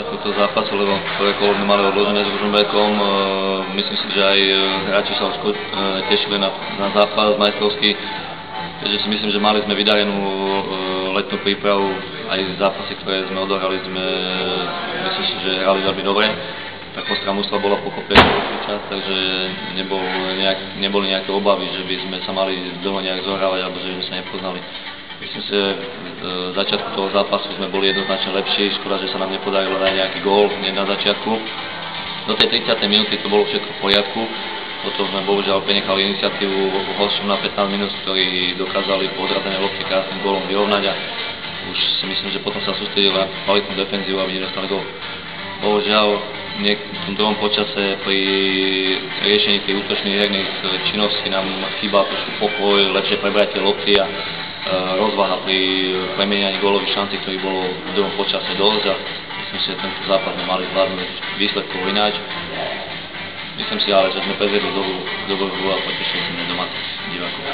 hodnotenia tohto zápasu, lebo prvé kolo sme mali odložené s Ružomberkom. Myslím si, že aj hráči sa tešili na zápas majstrovský, takže si myslím, že mali sme vydarenú letnú prípravu, aj zápasy, ktoré sme odohrali, myslím si, že hrali veľmi dobre. Tak postra mužstva bola pokopená čas, takže neboli nejaké obavy, že by sme sa mali dlho nejak zohrávať, alebo že by sme sa nepoznali. Myslím si, že v začiatku toho zápasu sme boli jednoznačne lepší, škoda, že sa nám nepodarilo dať nejaký gól hneď na začiatku. Do tej 30. minúty to bolo všetko v poriadku, potom sme bohužiaľ prenechali iniciatívu hosťom na 15 minút, ktorí dokázali po odrazenej lopte krásnym gólom vyrovnať a už si myslím, že potom sa sústredili na kvalitnú defenzívu, aby nedostali gól. Bohužiaľ, v tom druhom počase pri riešení tých útočných herných činností nám chýbal trošku pokoj, lepšie prebratie lopty a rozvaha pri premienianí gólových šancí, ktorý bolo v druhom počase dosť a myslím si, že tento zápas sme mali zvládnuť výsledkov ináč. Myslím si ale, že sme prezvedli dobrú hru a potešili sme domácich divákov.